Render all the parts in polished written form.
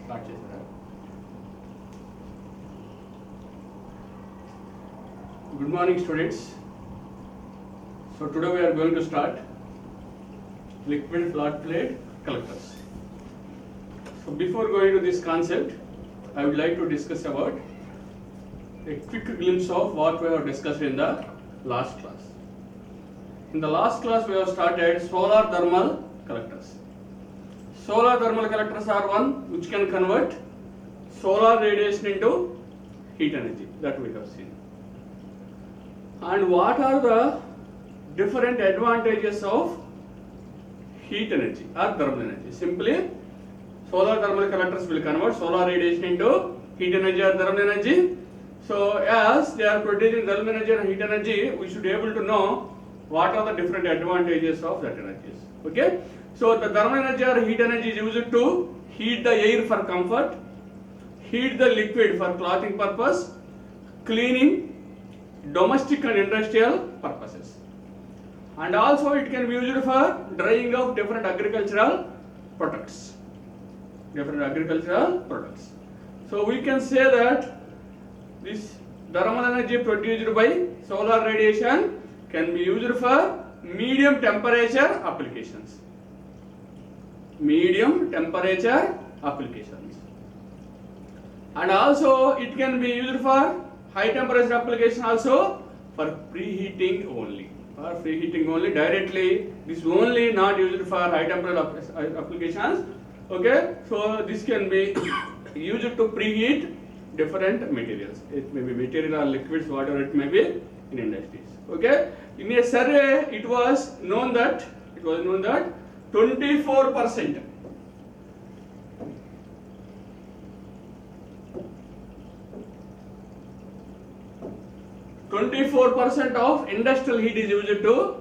Start chesara. Good morning, students. So today we are going to start liquid flat plate collectors. So before going to this concept, I would like to discuss about a quick glimpse of what we have discussed in the last class. In the last class we have started solar thermal collectors. Solar thermal collectors are one which can convert solar radiation into heat energy, that we have seen. And what are the different advantages of heat energy or thermal energy? Simply, solar thermal collectors will convert solar radiation into heat energy or thermal energy. So as they are producing thermal energy and heat energy, we should be able to know what are the different advantages of that energies. Okay? So the thermal energy or heat energy is used to heat the air for comfort, heat the liquid for clothing purpose, cleaning, domestic and industrial purposes. And also it can be used for drying of different agricultural products. So we can say that this thermal energy produced by solar radiation can be used for medium temperature applications. And also it can be used for high temperature application also, for preheating only. Directly. This is only not used for high temperature applications. Okay, so this can be used to preheat different materials. It may be material or liquids, whatever it may be in industries. Okay, in a survey it was known that 24% of industrial heat is used to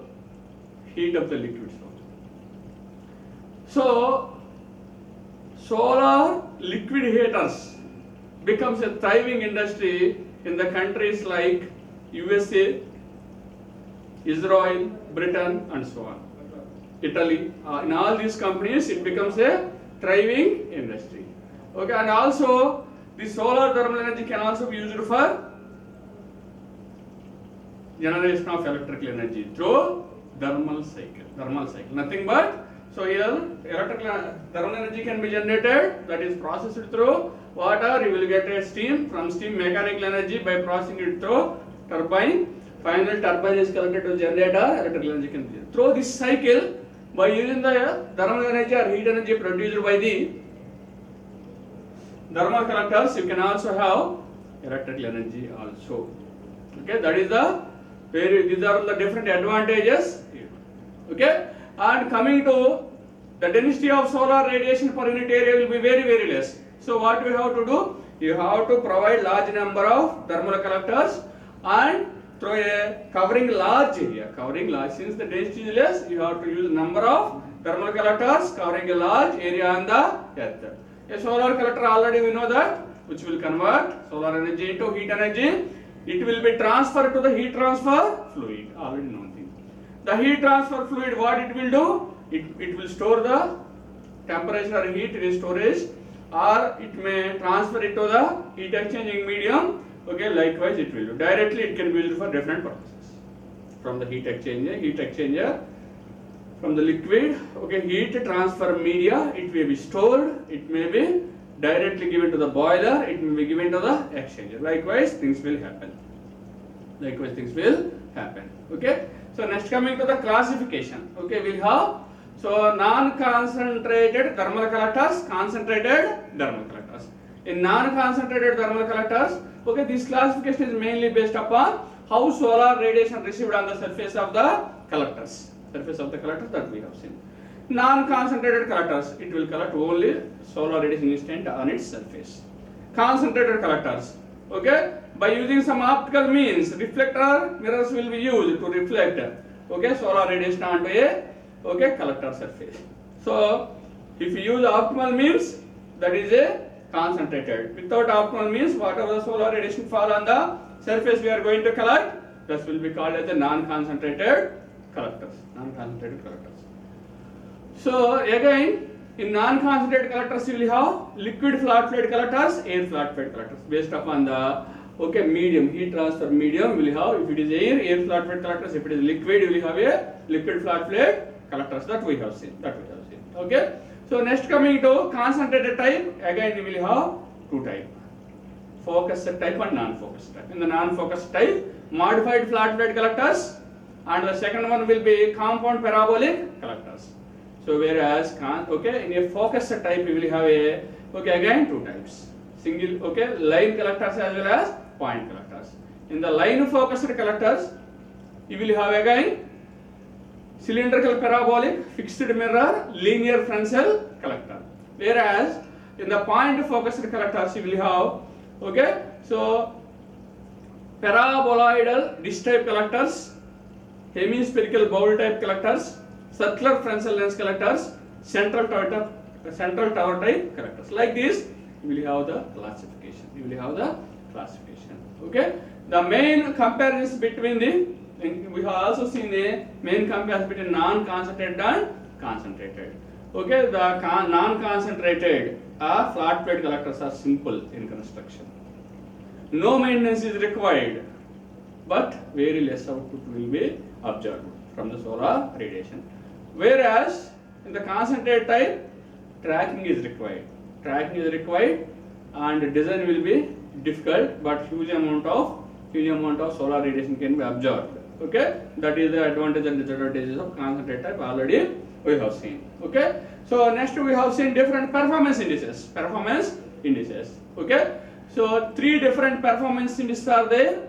heat up the liquids. So solar liquid heaters becomes a thriving industry in the countries like USA, Israel, Britain and so on. Italy, in all these companies it becomes a thriving industry. Okay, and also the solar thermal energy can also be used for generation of electrical energy through thermal cycle. Nothing but, so here electrical thermal energy can be generated, that is processed through water. You will get a steam, from steam mechanical energy by processing it through turbine. Finally turbine is connected to generator, electrical energy can be through this cycle. By using the thermal energy or heat energy produced by the thermal collectors, you can also have electrical energy also. Okay, that is these are the different advantages. Okay, and coming to the density of solar radiation per unit area will be very, very less. So what we have to do? You have to provide large number of thermal collectors and through a covering large area. Since the density is less, you have to use number of thermal collectors covering a large area on the earth. A solar collector, already we know that, which will convert solar energy into heat energy. It will be transferred to the heat transfer fluid, already known thing. The heat transfer fluid, what it will do? It will store the temperature or heat in storage, or it may transfer it to the heat exchanging medium. Okay, likewise it will do. Directly it can be used for different purposes. From the heat exchanger, from the liquid, okay, heat transfer media, it may be stored, it may be directly given to the boiler, it may be given to the exchanger. Likewise things will happen. Okay, so next coming to the classification. Okay, we have non-concentrated thermal collectors, concentrated thermal collectors. In non-concentrated thermal collectors, okay, this classification is mainly based upon how solar radiation received on the surface of the collectors that we have seen. Non-concentrated collectors, it will collect only solar radiation instant on its surface. Concentrated collectors, okay, by using some optical means, reflector mirrors will be used to reflect, okay, solar radiation onto a, okay, collector surface. So if you use optimal means, that is a concentrated. Without optimal means, whatever the solar radiation fall on the surface we are going to collect, this will be called as the non-concentrated collectors. So again, In non-concentrated collectors, you will have liquid flat plate collectors, air flat plate collectors. Based upon the medium, heat transfer medium, you will have, if it is air flat plate collectors. If it is liquid, you will have a liquid flat plate collectors. That we have seen. Okay. So next coming to concentrated type, again we will have two type: focused type and non-focused type. In the non-focused type, modified flat plate collectors, and the second one will be compound parabolic collectors. So whereas in a focused type, you will have again two types: single line collectors as well as point collectors. In the line focused collectors, you will have again cylindrical parabolic fixed mirror linear Fresnel collector. Whereas in the point focused collectors, you will have paraboloidal dish type collectors, hemispherical bowl type collectors, circular Fresnel lens collectors, central tower type collectors. Like this, you will have the classification. Okay. The main comparison between we have also seen the main comparison between non-concentrated and concentrated. Okay. The non-concentrated flat plate collectors are simple in construction. No maintenance is required, but very less output will be observed from the solar radiation. Whereas in the concentrated type, tracking is required, and design will be difficult, but huge amount of solar radiation can be absorbed. Okay, that is the advantage and disadvantages of concentrated type. Already we have seen. Okay, so next we have seen different performance indices. Okay, so three different performance indices are there.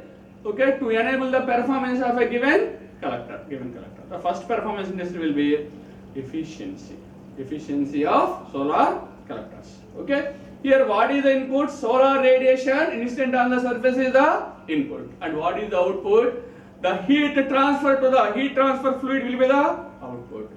Okay, to enable the performance of a given collector. The first performance index will be efficiency of solar collectors. Okay, here what is the input? Solar radiation incident on the surface is the input, and what is the output? The heat transfer to the heat transfer fluid will be the output.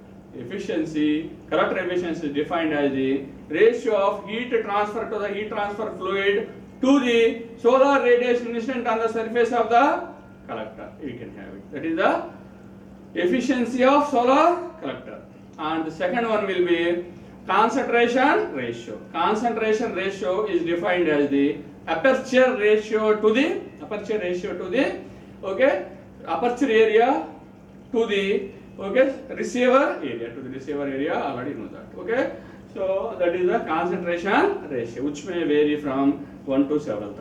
Collector efficiency is defined as the ratio of heat transfer to the heat transfer fluid to the solar radiation incident on the surface of the collector. We can have it. That is the efficiency of solar collector. And the second one will be concentration ratio. Concentration ratio is defined as the aperture ratio to the aperture area to the receiver area. Already know that. Okay, so that is the concentration ratio, which may vary from 1 to several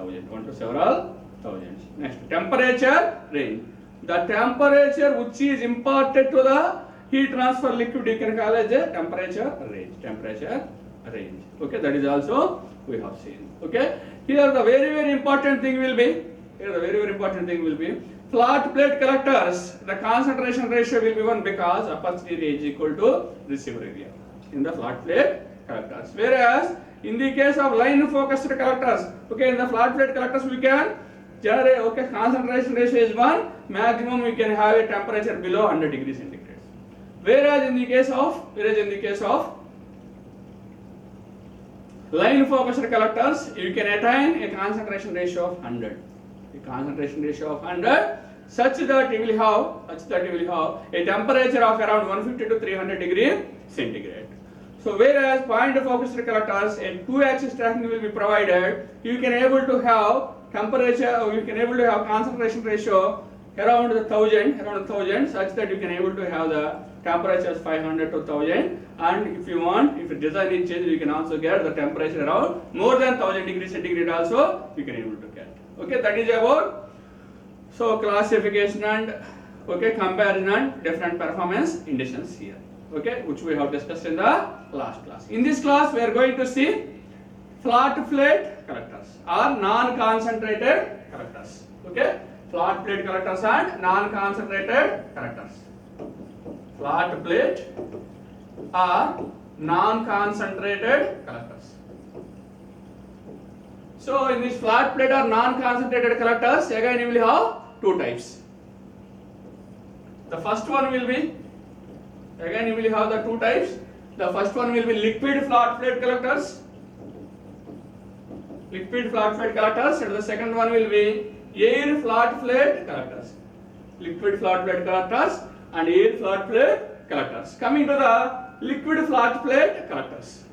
thousands. Next, temperature range. The temperature which is imparted to the heat transfer liquid, you can call it a temperature range. Okay, that is also we have seen. Okay, here the very important thing will be flat plate collectors. The concentration ratio will be 1 because aperture area is equal to receiver area in the flat plate collectors. Whereas in the case of line focused collectors, in the flat plate collectors we can generate concentration ratio is 1, maximum we can have a temperature below 100 degrees centigrade. Whereas in the case of line focused collectors, you can attain a concentration ratio of 100. Such that you will have a temperature of around 150 to 300 degree centigrade. So whereas point focused collectors, a 2-axis tracking will be provided, you can able to have concentration ratio around 1000, such that you can able to have the temperatures 500 to 1000, and if you want, if the design is changed, you can also get the temperature around more than 1000 degrees centigrade also you can able to get. Okay, that is about classification and comparison and different performance indices here. Okay, which we have discussed in the last class. In this class, we are going to see flat plate collectors or non-concentrated collectors. Okay, flat plate collectors and non-concentrated collectors. Flat plate or non-concentrated collectors. So in this flat plate or non-concentrated collectors, again you will have two types. The first one will be, again you will have the two types. The first one will be liquid flat plate collectors. And the second one will be air flat plate collectors. Liquid flat plate collectors and air flat plate collectors. Coming to the liquid flat plate collectors.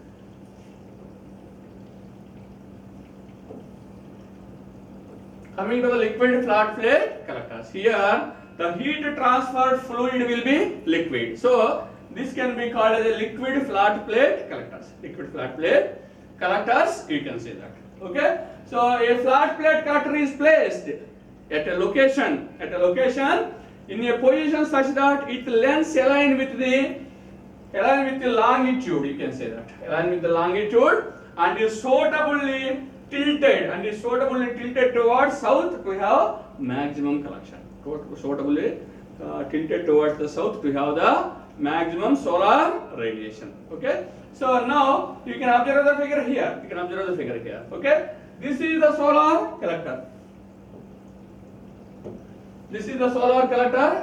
Coming to the liquid flat plate collectors. Here the heat transferred fluid will be liquid. So this can be called as a liquid flat plate collectors. Liquid flat plate collectors, you can say that. Okay. So a flat plate collector is placed at a location in a position such that its length align with the longitude, you can say that, align with the longitude, and is suitably tilted towards south to have maximum collection. Suitably tilted towards the south to have the maximum solar radiation. Okay. So now you can observe the figure here. Okay. This is the solar collector.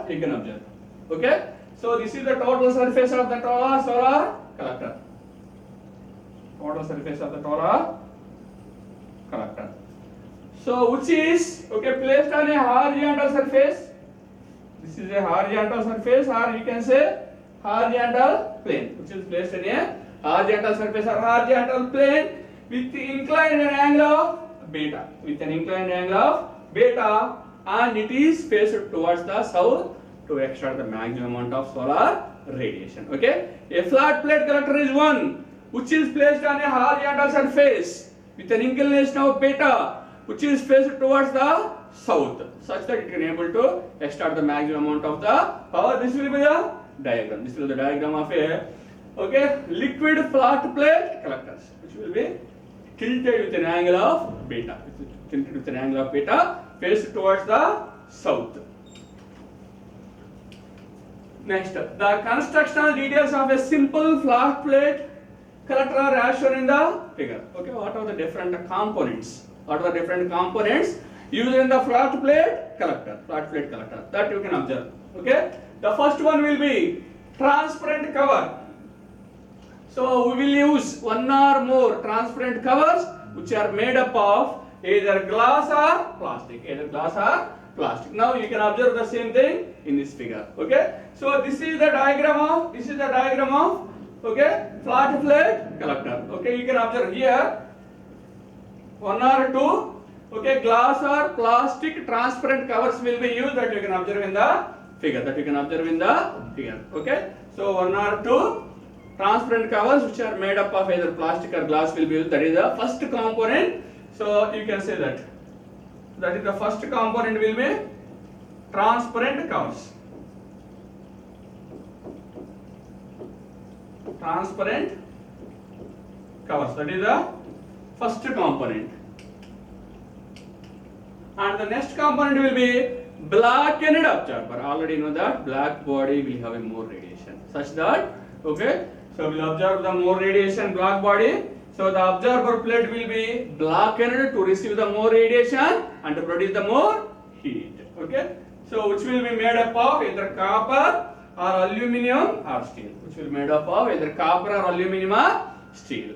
You can observe. Okay. So this is the total surface of the solar collector. So which is placed on a horizontal surface. This is a horizontal surface, or you can say horizontal plane, which is placed in a horizontal surface or horizontal plane with inclined angle of beta. And it is faced towards the south to extract the maximum amount of solar radiation. Okay. A flat plate collector is one which is placed on a horizontal surface with an inclination of beta, which is faced towards the south, such that it can able to extract the maximum amount of the power. This will be the diagram. This will be the diagram of a liquid flat plate collectors, which will be tilted with an angle of beta. Faced towards the south. Next, the constructional details of a simple flat plate collector are as shown in the figure. Okay, what are the different components? Used in the flat plate collector? That you can observe. Okay, the first one will be transparent cover. So we will use one or more transparent covers which are made up of either glass or plastic. Now you can observe the same thing in this figure. Okay. So this is the diagram of flat plate collector. Okay, you can observe here one or two glass or plastic transparent covers will be used, that you can observe in the figure. Okay. So one or two transparent covers which are made up of either plastic or glass will be used. That is the first component. So you can say that is the first component will be transparent covers. That is the first component. And the next component will be blackened absorber. Already know that black body will have a more radiation, such that so we'll observe the more radiation black body. So the absorber plate will be blackened to receive the more radiation and to produce the more heat. Okay. So which will be made up of either copper or aluminum or steel.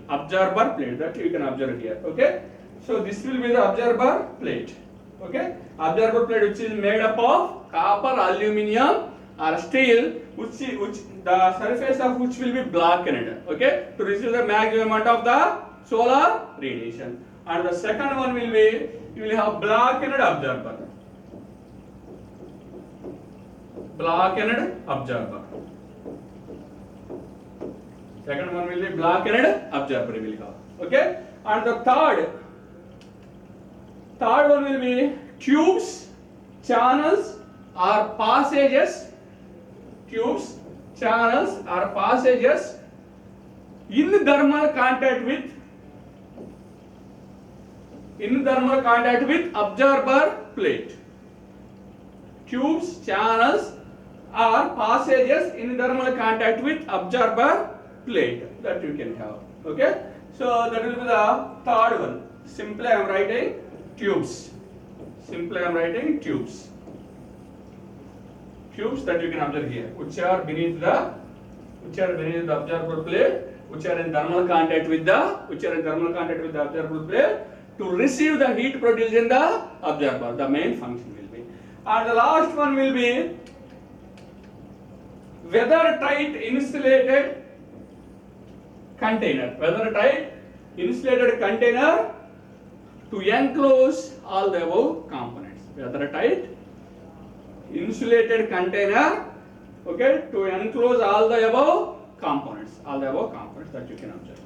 Absorber plate, that you can observe here. Okay. So this will be the absorber plate. Okay. Absorber plate which is made up of copper, aluminum or steel, which the surface of which will be blackened, okay, to receive the maximum amount of the solar radiation. And the second one will be, you will have blackened absorber. Second one will be blackened absorber will have. Okay. And the third one will be tubes, channels or passages. In thermal contact with absorber plate. Tubes, channels or passages in thermal contact with absorber plate, that you can have. Okay. So that will be the third one. Simply I am writing tubes. Tubes that you can observe here, which are beneath the absorber plate, which are in thermal contact with the absorber plate to receive the heat produced in the absorber. The main function will be. And the last one will be weather tight insulated container to enclose all the above components. Weathertight insulated container, okay, to enclose all the above components, that you can observe.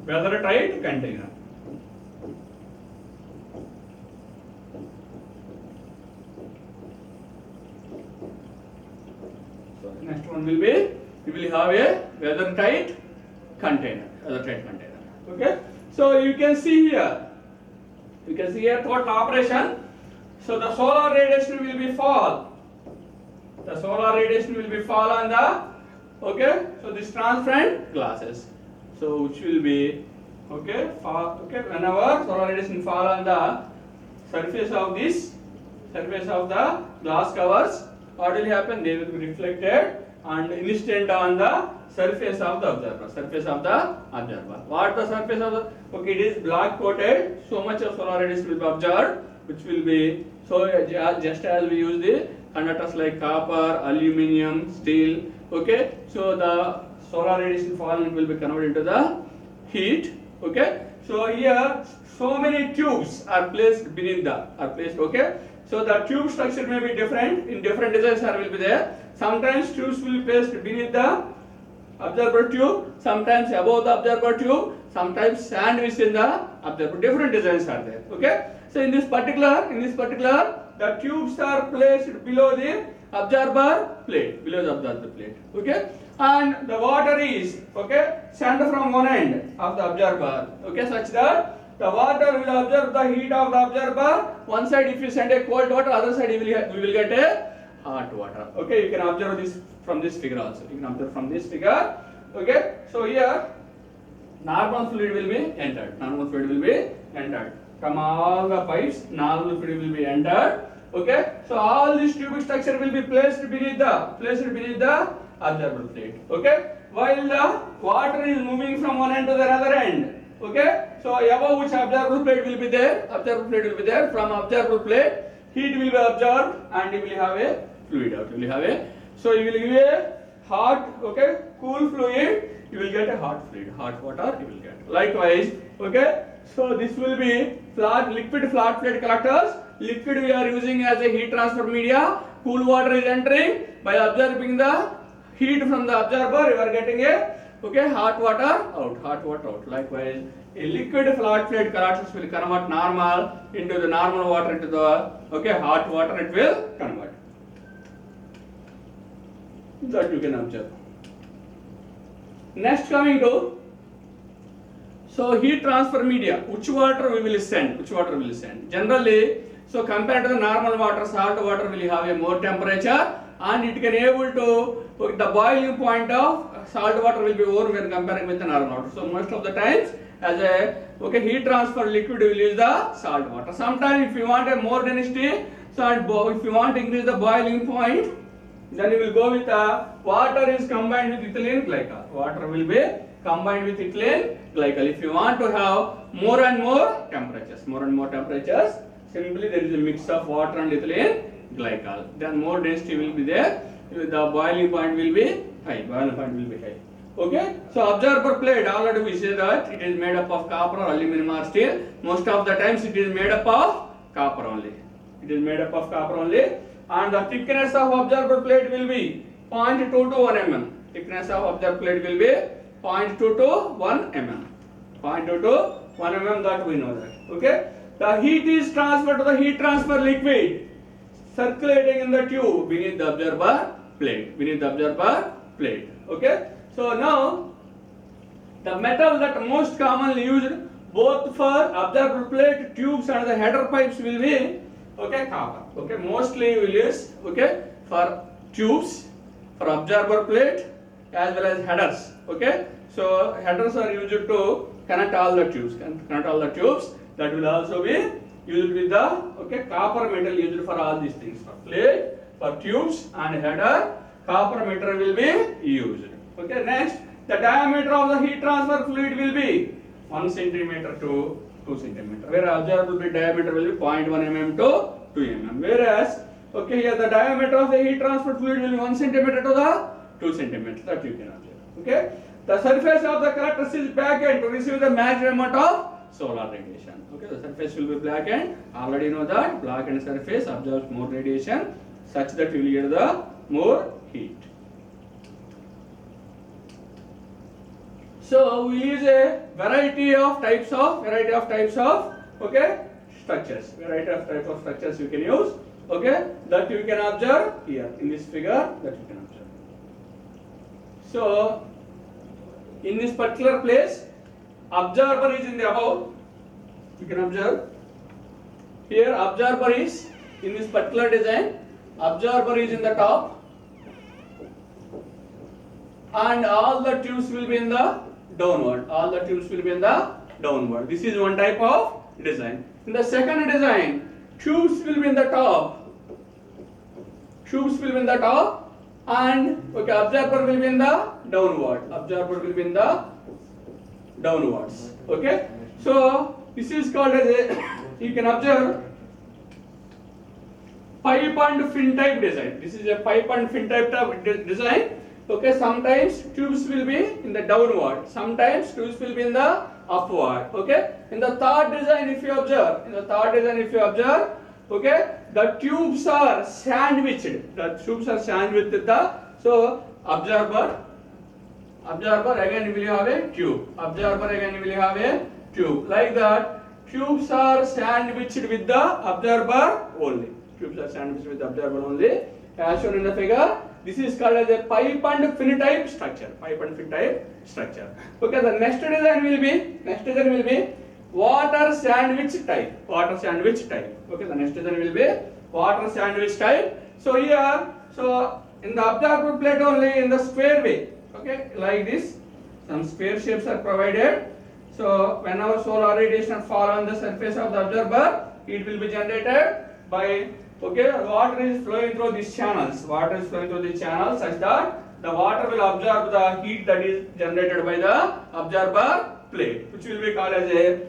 Weathertight container. So next one will be, you will have a weathertight container. Okay. So you can see here total operation. So the solar radiation will be fall. The solar radiation will be fall on the, okay. So this transparent glasses. So which will be, okay, whenever solar radiation fall on the surface of the glass covers, what will happen? They will be reflected and instant on the surface of the observer. What the surface of the, okay, it is black coated, so much of solar radiation will be observed, which will be, so just as we use the conductors like copper, aluminium, steel, okay, so the solar radiation falling will be converted into the heat, okay. So here so many tubes are placed okay. So the tube structure may be different, in different designs will be there. Sometimes tubes will be placed beneath the observer tube, sometimes above the observer tube, sometimes sandwiched in the observer. Different designs are there, okay. So in this particular, the tubes are placed below the observer plate, okay, and the water is, okay, sent from one end of the observer, okay, such that the water will absorb the heat of the observer. One side if you send a cold water, other side we will get a hot water, okay. You can observe this from this figure also, okay. So here normal fluid will be entered, from all the pipes, normal fluid will be entered, okay. So all this tube structure will be placed beneath the observer plate, okay, while the water is moving from one end to the other end, okay. So above which observer plate will be there, from observer plate heat will be absorbed and you will have a fluid out, so you will give a hot, okay, cool fluid, you will get a hot fluid, hot water you will get. Likewise, okay, so this will be liquid flat plate collectors. Liquid we are using as a heat transfer media, cool water is entering, by absorbing the heat from the observer you are getting a, okay, hot water out. Likewise, a liquid flat plate collectors will convert normal into the normal water into the, okay, hot water it will convert. That you can observe. Next coming to, so heat transfer media, which water we will send. Generally, so compared to the normal water, salt water will have a more temperature and it can able to, the boiling point of salt water will be over when comparing with the normal water. So most of the times as a, okay, heat transfer liquid will use the salt water. Sometimes if you want a more density, so if you want to increase the boiling point, then you will go with water is combined with ethylene glycol. Water will be combined with ethylene glycol. If you want to have more and more temperatures, simply there is a mix of water and ethylene glycol. Then more density will be there. The boiling point will be high. Okay. So observer plate, already we say that it is made up of copper or aluminum or steel. Most of the times it is made up of copper only. And the thickness of observer plate will be 0.2 to 1 mm. Thickness of observer plate will be 0.2 to 1 mm. 0.2 to 1 mm, that we know that. Okay. The heat is transferred to the heat transfer liquid circulating in the tube beneath the observer plate. Okay. So now the metal that most commonly used both for observer plate tubes and the header pipes will be, okay, copper. Okay, mostly we will use, okay, for tubes, for observer plate as well as headers. Okay, so headers are used to connect all the tubes. That will also be used with the, okay, copper metal used for all these things, for plate, for tubes and header. Copper metal will be used. Okay, next the diameter of the heat transfer fluid will be 1 centimeter to 2 centimeter. Whereas observer plate diameter will be 0.1 mm to 2 mm. Whereas, okay, here the diameter of the heat transfer fluid will be 1 centimeter to the 2 centimeter. That you can observe. Okay. the surface of the collectors is blackened to receive the maximum amount of solar radiation. Okay, the surface will be blackened. Already know that blackened surface absorbs more radiation, such that you will get the more heat. So we use a variety of types of okay structures. Variety of types of structures you can use. Okay, that you can observe here in this figure, that you can observe. So in this particular place, absorber is in the above. You can observe here. Absorber is in this particular design. Absorber is in the top, and all the tubes will be in the downward. All the tubes will be in the downward. This is one type of design. In the second design, tubes will be in the top. Tubes will be in the top, and okay, absorber will be in the downward. Absorber will be in the downwards. Okay, so this is called as a, you can observe, pipe and fin type design. This is a pipe and fin type design. Okay, sometimes tubes will be in the downward, sometimes tubes will be in the upward. Okay, in the third design, if you observe, okay, the tubes are sandwiched. The tubes are sandwiched with the, so absorber again will have a tube. Absorber again will have a tube. Like that, tubes are sandwiched with the absorber only. Tubes are sandwiched with the absorber only. As shown in the figure, this is called as a pipe and fin type structure. Pipe and fin type structure. Okay, the next design will be water sandwich type. Water sandwich type. Okay, the next design will be water sandwich type. So here, so in the absorber plate only in the square way. Okay, like this, some square shapes are provided. So whenever solar radiation fall on the surface of the absorber, it will be generated by, okay, water is flowing through these channels. Water is flowing through these channels such that the water will absorb the heat that is generated by the absorber plate, which will be called as a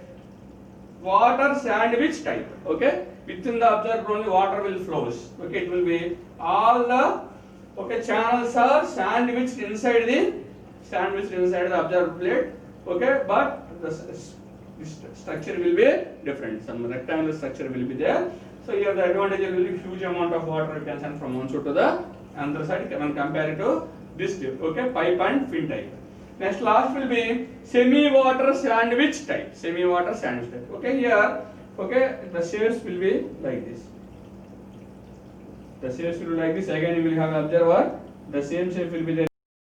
water sandwich type. Okay, within the absorber only water will flows. Okay, it will be all the channels are sandwiched inside the absorber plate. Okay, but this structure will be different. Some rectangular structure will be there. So here the advantage will be huge amount of water you can send from one side to the another side when compared to this type. Okay, pipe and fin type. Next last will be semi-water sandwich type. Semi-water sandwich type. Okay, here, okay, the shapes will be like this. The shapes will be like this. Again, you will have observer. The same shape will be there.